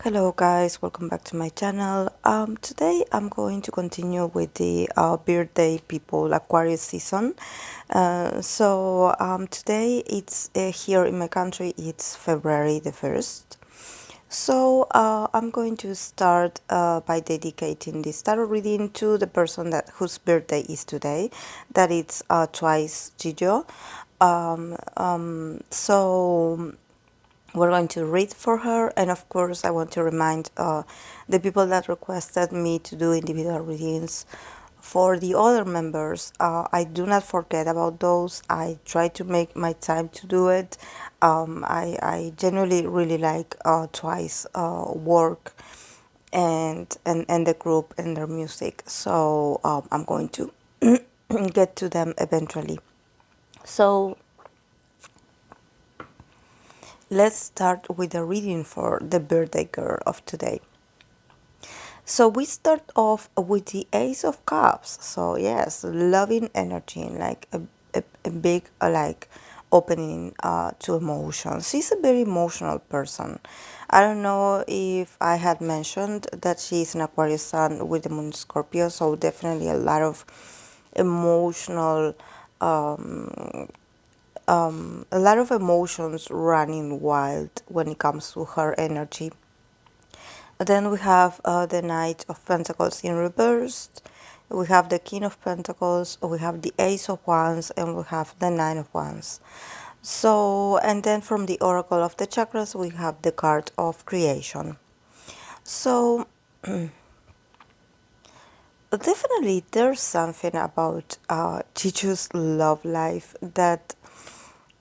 Hello guys, welcome back to my channel. Today I'm going to continue with the birthday people Aquarius season. Today it's here in my country, it's February the 1st. I'm going to start by dedicating this tarot reading to the person whose birthday is today. That it's twice Jihyo. We're going to read for her, and of course I want to remind the people that requested me to do individual readings for the other members. I do not forget about those. I try to make my time to do it. I genuinely really like Twice work and the group and their music, so I'm going to get to them eventually. So let's start with a reading for the birthday girl of today. So we start off with the Ace of Cups. So yes, loving energy, like a big opening to emotions. She's a very emotional person. I don't know if I had mentioned that she's an Aquarius sun with the moon Scorpio, so definitely a lot of emotional a lot of emotions running wild when it comes to her energy. Then we have the Knight of Pentacles in reverse. We have the King of Pentacles. We have the Ace of Wands, and we have the Nine of Wands. So, and then from the Oracle of the Chakras, we have the card of Creation. So, definitely there's something about Chichu's love life that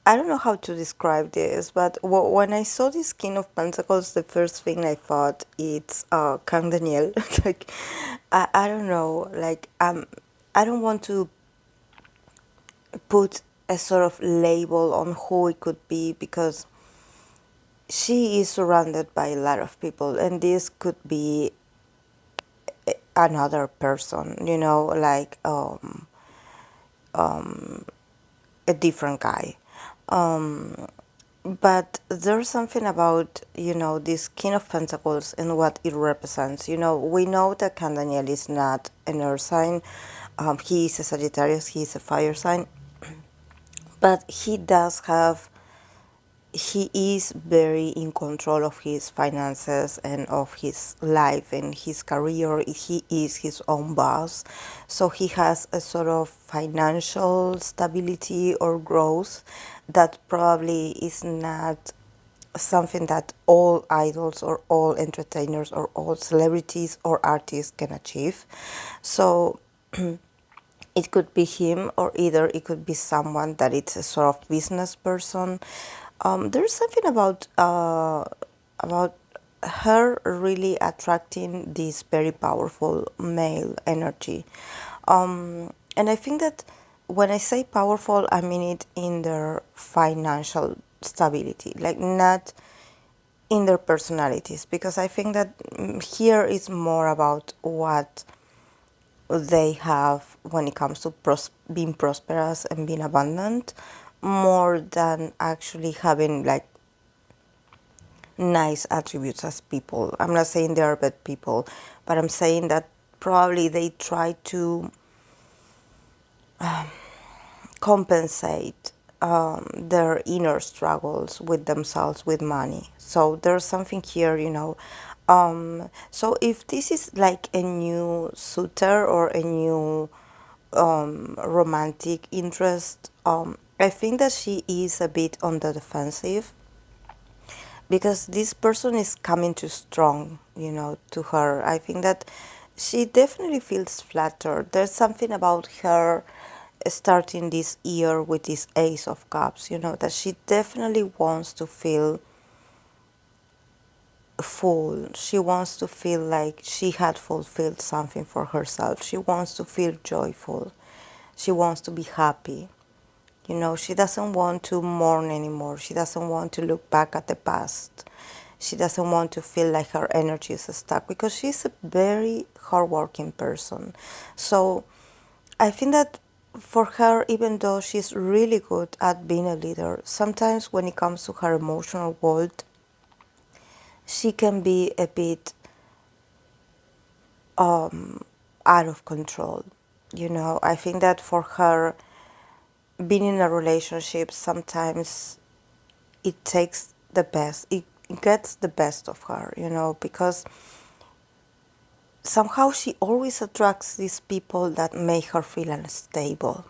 I don't know how to describe this, but when I saw this King of Pentacles, the first thing I thought it's Kang Daniel. Like, I don't know, like I don't want to put a sort of label on who it could be, because she is surrounded by a lot of people, and this could be another person, like a different guy. But there's something about, this King of Pentacles and what it represents. We know that Can Daniel is not an earth sign. He is a Sagittarius, he is a fire sign. But he is very in control of his finances and of his life and his career. He is his own boss. So he has a sort of financial stability or growth that probably is not something that all idols or all entertainers or all celebrities or artists can achieve. So it could be him, or either it could be someone that it's a sort of business person. There's something about her really attracting this very powerful male energy. And I think that when I say powerful, I mean it in their financial stability, like not in their personalities, because I think that here is more about what they have when it comes to being prosperous and being abundant, more than actually having like nice attributes as people. I'm not saying they are bad people, but I'm saying that probably they try to compensate their inner struggles with themselves with money. So there's something here, so if this is like a new suitor or a new romantic interest, I think that she is a bit on the defensive, because this person is coming too strong, to her. I think that she definitely feels flattered. There's something about her starting this year with this Ace of Cups, that she definitely wants to feel full. She wants to feel like she had fulfilled something for herself. She wants to feel joyful. She wants to be happy. She doesn't want to mourn anymore. She doesn't want to look back at the past. She doesn't want to feel like her energy is stuck, because she's a very hardworking person. So I think that for her, even though she's really good at being a leader, sometimes when it comes to her emotional world, she can be a bit out of control. I think that for her, being in a relationship, sometimes it takes the best, it gets the best of her, because somehow she always attracts these people that make her feel unstable,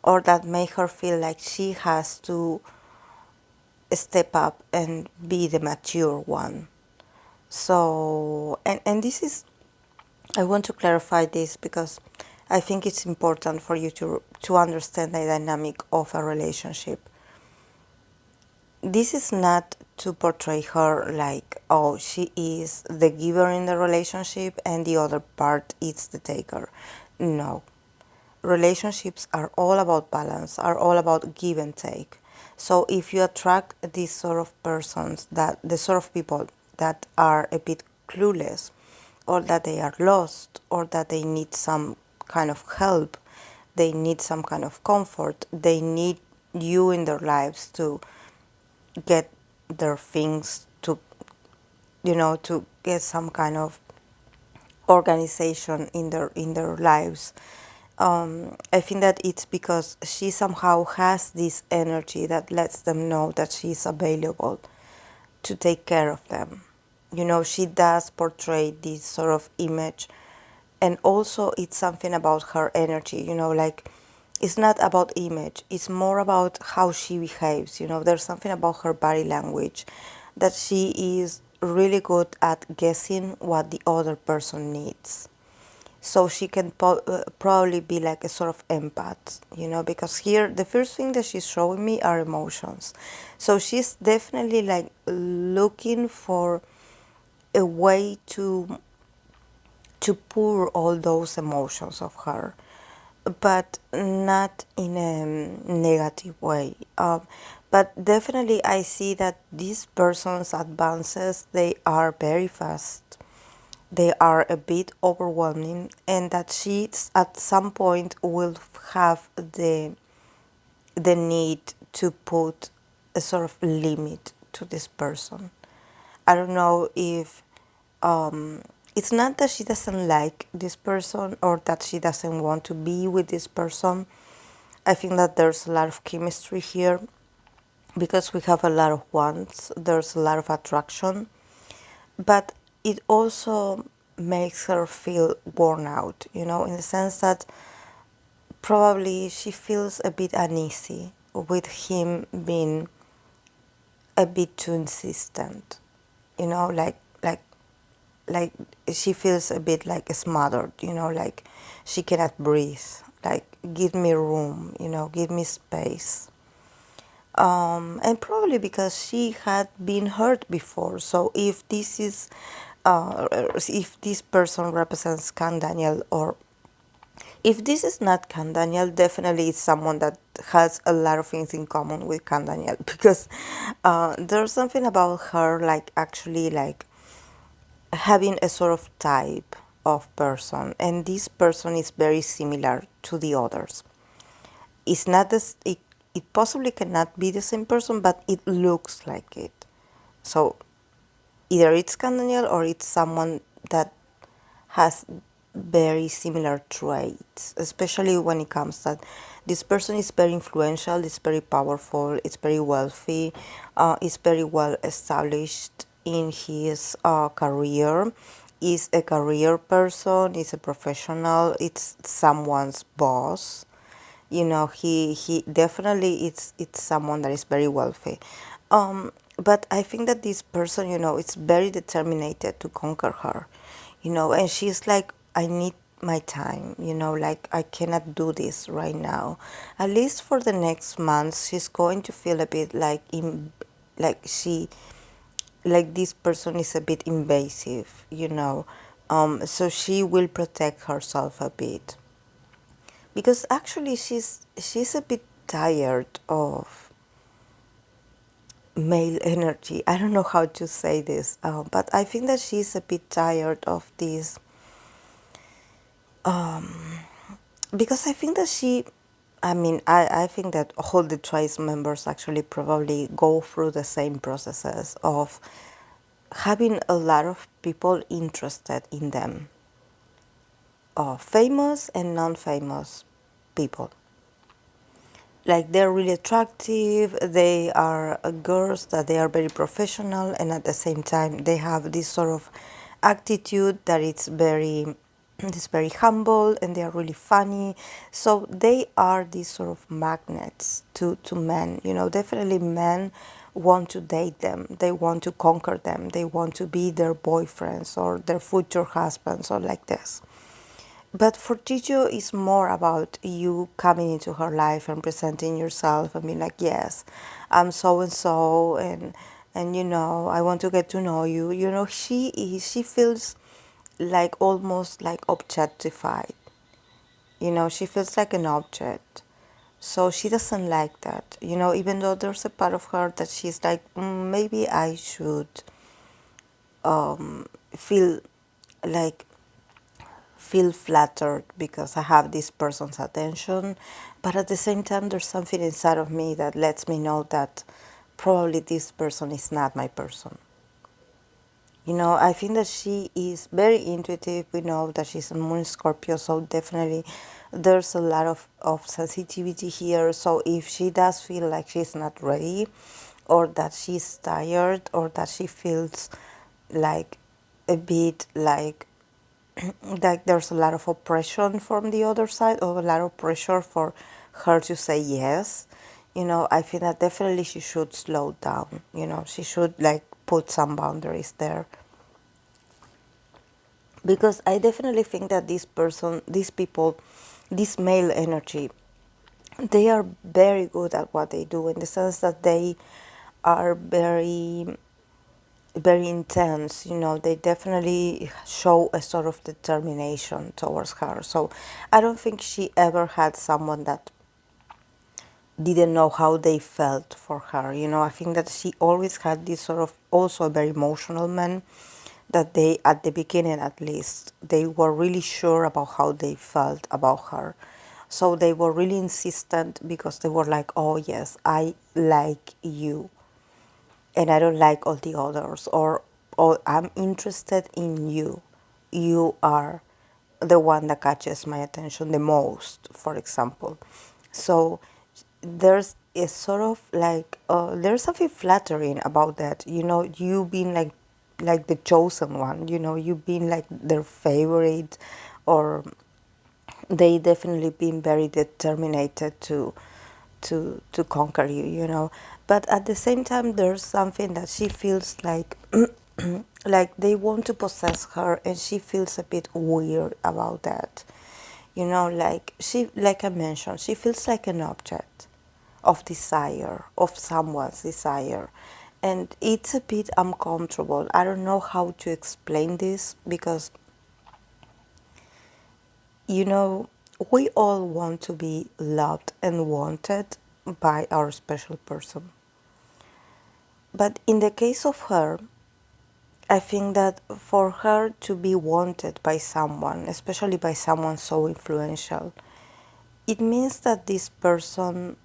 or that make her feel like she has to step up and be the mature one. So, and this is, I want to clarify this because I think it's important for you to understand the dynamic of a relationship. This is not to portray her like, oh, she is the giver in the relationship and the other part is the taker. No. Relationships are all about balance, are all about give and take. So if you attract these sort of persons, that the sort of people that are a bit clueless, or that they are lost, or that they need some kind of help, they need some kind of comfort, they need you in their lives to get their things to, to get some kind of organization in their lives. I think that it's because she somehow has this energy that lets them know that she's available to take care of them. She does portray this sort of image, and also it's something about her energy. Like, it's not about image, it's more about how she behaves. There's something about her body language that she is really good at guessing what the other person needs. So she can probably be like a sort of empath, because here the first thing that she's showing me are emotions. So she's definitely like looking for a way to pour all those emotions of her, but not in a negative way. But definitely I see that these person's advances, they are very fast, they are a bit overwhelming, and that she at some point will have the need to put a sort of limit to this person. I don't know if it's not that she doesn't like this person or that she doesn't want to be with this person. I think that there's a lot of chemistry here because we have a lot of wants, there's a lot of attraction, but it also makes her feel worn out, in the sense that probably she feels a bit uneasy with him being a bit too insistent, like like she feels a bit like smothered, like she cannot breathe, like give me room, give me space. And probably because she had been hurt before. So if this person represents Can Daniel, or if this is not Can Daniel, definitely it's someone that has a lot of things in common with Can Daniel, because there's something about her, like actually like having a sort of type of person, and this person is very similar to the others. It's not this. It possibly cannot be the same person, but it looks like it. So either it's Can Daniel or it's someone that has very similar traits, especially when it comes that this person is very influential, it's very powerful, it's very wealthy, it's very well established in his career, is a career person, is a professional, it's someone's boss. He definitely it's someone that is very wealthy. But I think that this person, it's very determined to conquer her, and she's like, I need my time, like I cannot do this right now. At least for the next months, she's going to feel a bit like like this person is a bit invasive, so she will protect herself a bit, because actually she's a bit tired of male energy. I don't know how to say this, but I think that she's a bit tired of this, because I think that I think that all the tribe members actually probably go through the same processes of having a lot of people interested in them, famous and non-famous people. Like they're really attractive, they are girls that they are very professional, and at the same time they have this sort of attitude that it's very humble, and they are really funny. So they are these sort of magnets to men. Definitely men want to date them, they want to conquer them, they want to be their boyfriends or their future husbands or like this. But for Jihyo, it's more about you coming into her life and presenting yourself and being like, yes, I'm so and so, and I want to get to know you. She feels like almost like objectified. She feels like an object. So she doesn't like that. Even though there's a part of her that she's like, maybe I should feel like feel flattered because I have this person's attention, but at the same time, there's something inside of me that lets me know that probably this person is not my person. I think that she is very intuitive. We know that she's a moon Scorpio, so definitely there's a lot of sensitivity here. So if she does feel like she's not ready, or that she's tired, or that she feels like a bit like there's a lot of oppression from the other side, or a lot of pressure for her to say yes, I feel that definitely she should slow down. She should like put some boundaries there, because I definitely think that these people, this male energy, they are very good at what they do, in the sense that they are very intense. They definitely show a sort of determination towards her. So I don't think she ever had someone that didn't know how they felt for her. I think that she always had this sort of, also a very emotional man, that they, at the beginning at least, they were really sure about how they felt about her. So they were really insistent, because they were like, oh yes, I like you, and I don't like all the others, or I'm interested in you. You are the one that catches my attention the most, for example. So there's a sort of like there's something flattering about that. You being like the chosen one. You being like their favorite, or they definitely been very determined to conquer you, but at the same time there's something that she feels like like they want to possess her, and she feels a bit weird about that. Like I mentioned, she feels like an object of desire, of someone's desire, and it's a bit uncomfortable. I don't know how to explain this, because you know, we all want to be loved and wanted by our special person. But in the case of her, I think that for her to be wanted by someone, especially by someone so influential, it means that this person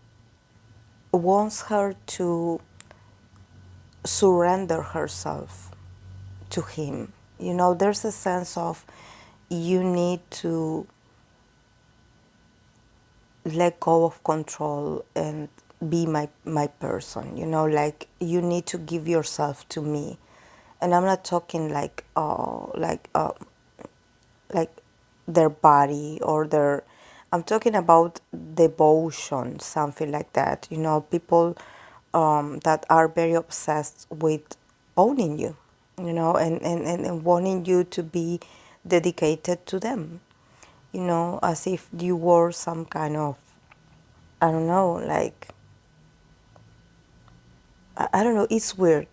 wants her to surrender herself to him. There's a sense of, you need to let go of control and be my person. Like, you need to give yourself to me. And I'm not talking like their body or their, I'm talking about devotion, something like that. People that are very obsessed with owning you, and wanting you to be dedicated to them, as if you were some kind of, I don't know, like, I don't know, it's weird,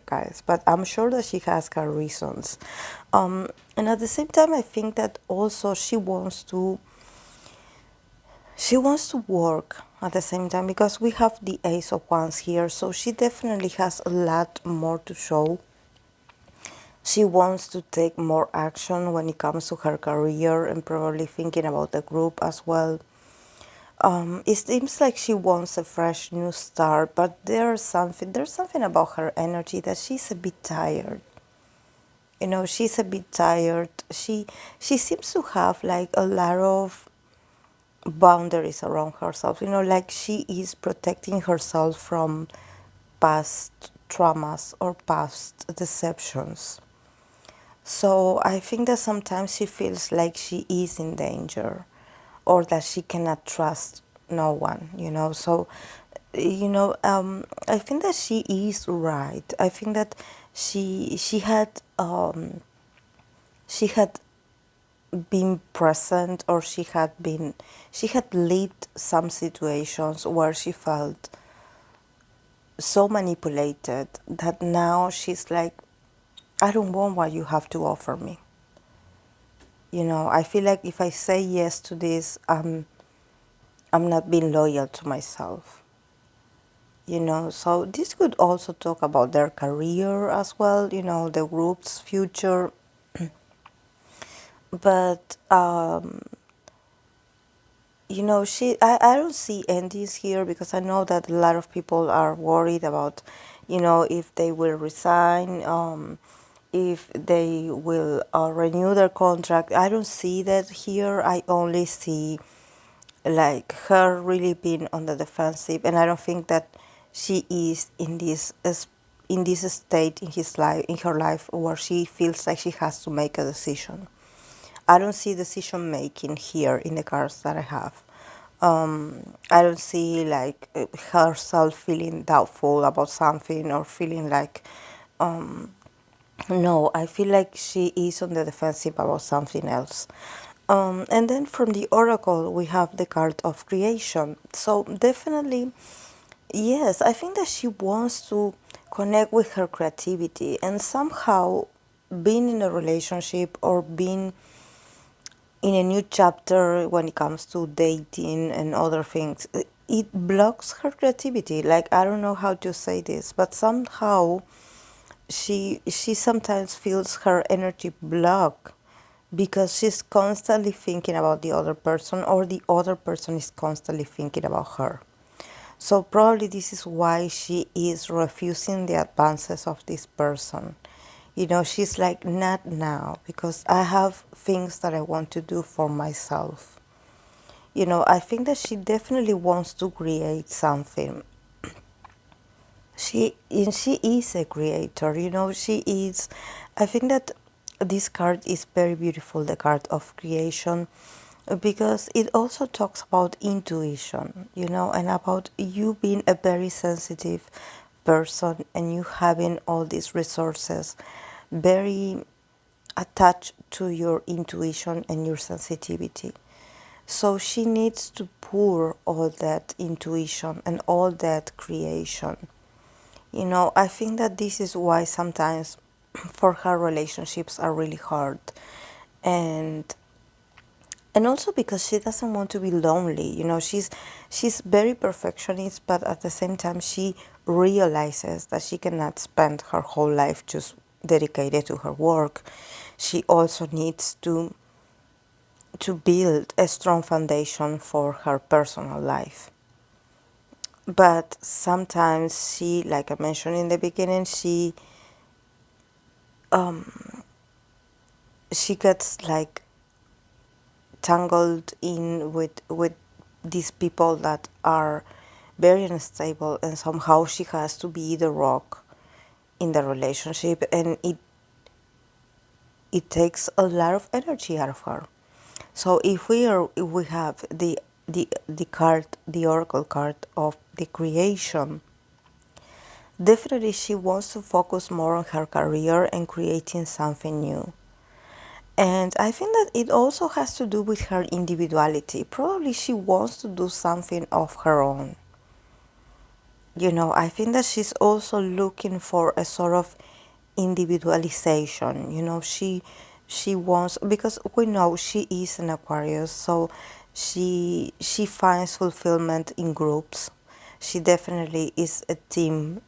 guys, but I'm sure that she has her reasons. And at the same time, I think that also she wants to work at the same time, because we have the Ace of Wands here, so she definitely has a lot more to show. She wants to take more action when it comes to her career, and probably thinking about the group as well. It seems like she wants a fresh new start, but there's something about her energy that she's a bit tired. she's a bit tired. She seems to have like a lot of boundaries around herself. Like she is protecting herself from past traumas or past deceptions. So I think that sometimes she feels like she is in danger or that she cannot trust no one. So, I think that she is right. I think that she had been present, or she had lived some situations where she felt so manipulated that now she's like, I don't want what you have to offer me. I feel like if I say yes to this, I'm not being loyal to myself. So this could also talk about their career as well, the group's future. But I don't see endings here, because I know that a lot of people are worried about, if they will resign, if they will renew their contract. I don't see that here. I only see like her really being on the defensive, and I don't think that she is in this state in her life where she feels like she has to make a decision. I don't see decision making here in the cards that I have. I don't see like herself feeling doubtful about something, or feeling like, no, I feel like she is on the defensive about something else. And then from the oracle, we have the card of creation. So definitely, yes, I think that she wants to connect with her creativity, and somehow being in a relationship or being in a new chapter when it comes to dating and other things, it blocks her creativity. Like, I don't know how to say this, but somehow she sometimes feels her energy blocked because she's constantly thinking about the other person, or the other person is constantly thinking about her. So probably this is why she is refusing the advances of this person. She's like, not now, because I have things that I want to do for myself. I think that she definitely wants to create something. She is a creator, she is. I think that this card is very beautiful, the card of creation, because it also talks about intuition, and about you being a very sensitive person, and you having all these resources, very attached to your intuition and your sensitivity. So she needs to pour all that intuition and all that creation. I think that this is why sometimes for her relationships are really hard. And also because she doesn't want to be lonely. She's very perfectionist, but at the same time she realizes that she cannot spend her whole life just dedicated to her work. She also needs to build a strong foundation for her personal life. But sometimes she, like I mentioned in the beginning, she gets like tangled in with these people that are very unstable, and somehow she has to be the rock in the relationship, and it takes a lot of energy out of her. So if we have the card, the oracle card of the creation, definitely she wants to focus more on her career and creating something new. And I think that it also has to do with her individuality. Probably she wants to do something of her own. I think that she's also looking for a sort of individualization. She wants, because we know she is an Aquarius, so she finds fulfillment in groups. She definitely is a team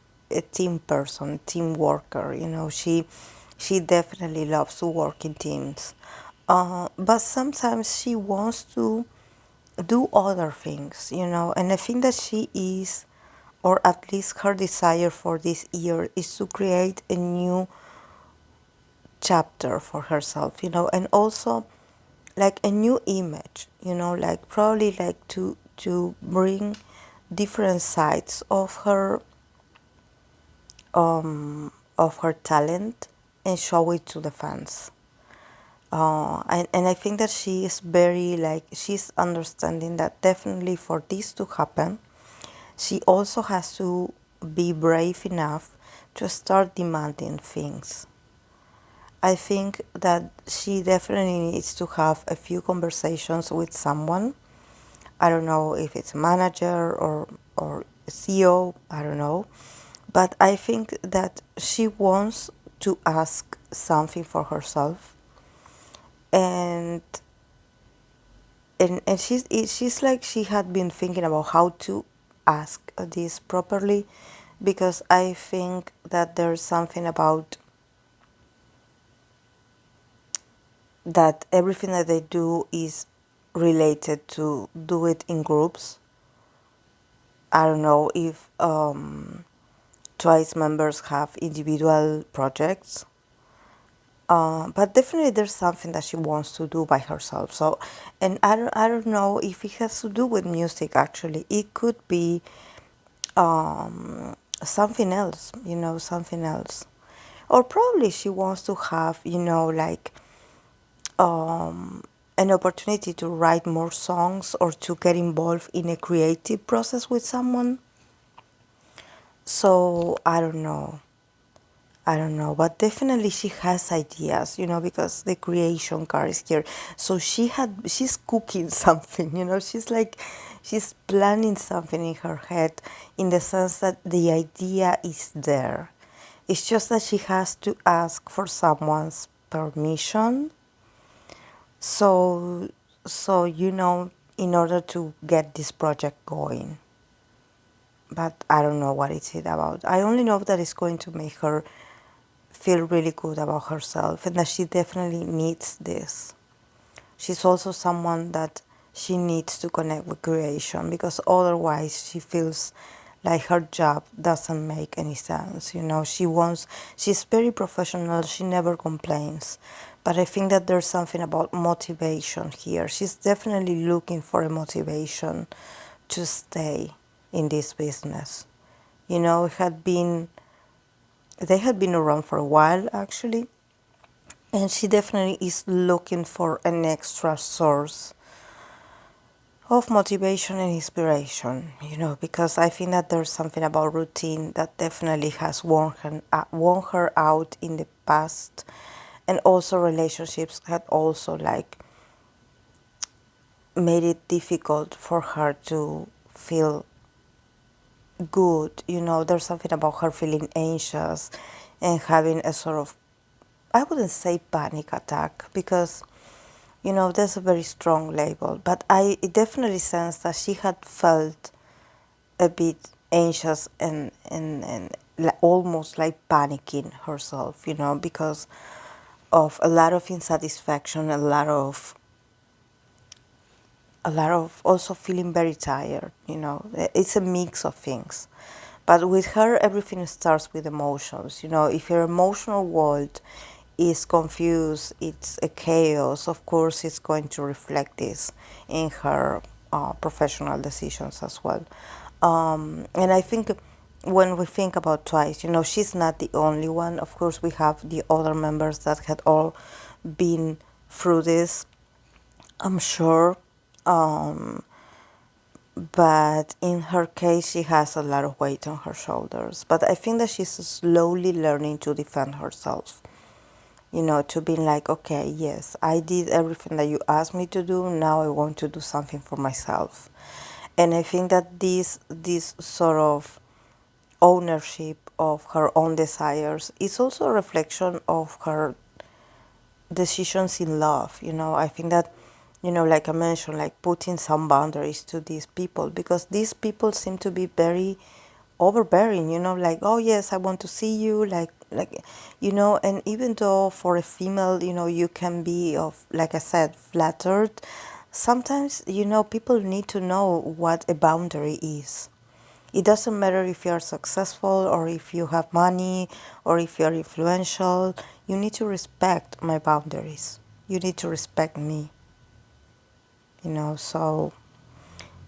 person, team worker. She definitely loves to work in teams. But sometimes she wants to do other things, and I think that she is, or at least her desire for this year is to create a new chapter for herself, and also like a new image, like probably like to bring different sides of her talent and show it to the fans. And I think that she is very like she's understanding that definitely for this to happen, she also has to be brave enough to start demanding things. I think that she definitely needs to have a few conversations with someone. I don't know if it's a manager or a CEO, I don't know. But I think that she wants to ask something for herself. And and she's like she had been thinking about how to ask this properly, because I think that there's something about that everything that they do is related to do it in groups. I don't know if Twice members have individual projects, but definitely there's something that she wants to do by herself. So, and I don't know if it has to do with music. Actually, it could be something else. Something else, or probably she wants to have like an opportunity to write more songs or to get involved in a creative process with someone. So I don't know. I don't know, but definitely she has ideas, because the creation card is here. So she's cooking something, she's planning something in her head, in the sense that the idea is there. It's just that she has to ask for someone's permission. So, in order to get this project going. But I don't know what it's about. I only know that it's going to make her feel really good about herself and that she definitely needs this. She's also someone that she needs to connect with creation, because otherwise she feels like her job doesn't make any sense. She's very professional, she never complains. But I think that there's something about motivation here. She's definitely looking for a motivation to stay in this business. It had been they had been around for a while, actually, and she definitely is looking for an extra source of motivation and inspiration, because I think that there's something about routine that definitely has worn her out in the past, and also relationships had also like made it difficult for her to feel good. There's something about her feeling anxious and having a sort of, I wouldn't say panic attack, because that's a very strong label, but I definitely sense that she had felt a bit anxious and almost like panicking herself, because of a lot of insatisfaction, a lot of also feeling very tired. It's a mix of things. But with her, everything starts with emotions. If her emotional world is confused, it's a chaos, of course it's going to reflect this in her professional decisions as well. And I think when we think about Twice, she's not the only one. Of course, we have the other members that had all been through this, I'm sure. But in her case, she has a lot of weight on her shoulders. But I think that she's slowly learning to defend herself. To be like, okay, yes, I did everything that you asked me to do. Now I want to do something for myself. And I think that this sort of ownership of her own desires is also a reflection of her decisions in love. I think that, like I mentioned, like putting some boundaries to these people, because these people seem to be very overbearing, like, oh yes, I want to see you, like, and even though for a female, you can be of, like I said, flattered, sometimes, people need to know what a boundary is. It doesn't matter if you are successful or if you have money or if you are influential. You need to respect my boundaries. You need to respect me. So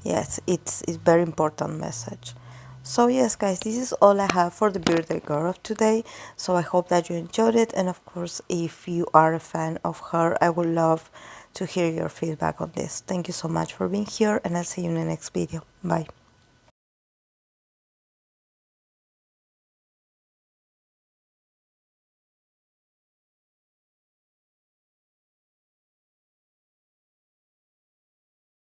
yes, it's very important message. So yes, guys, this is all I have for the birthday girl of today. So I hope that you enjoyed it, and of course, if you are a fan of her, I would love to hear your feedback on this. Thank you so much for being here, and I'll see you in the next video. Bye.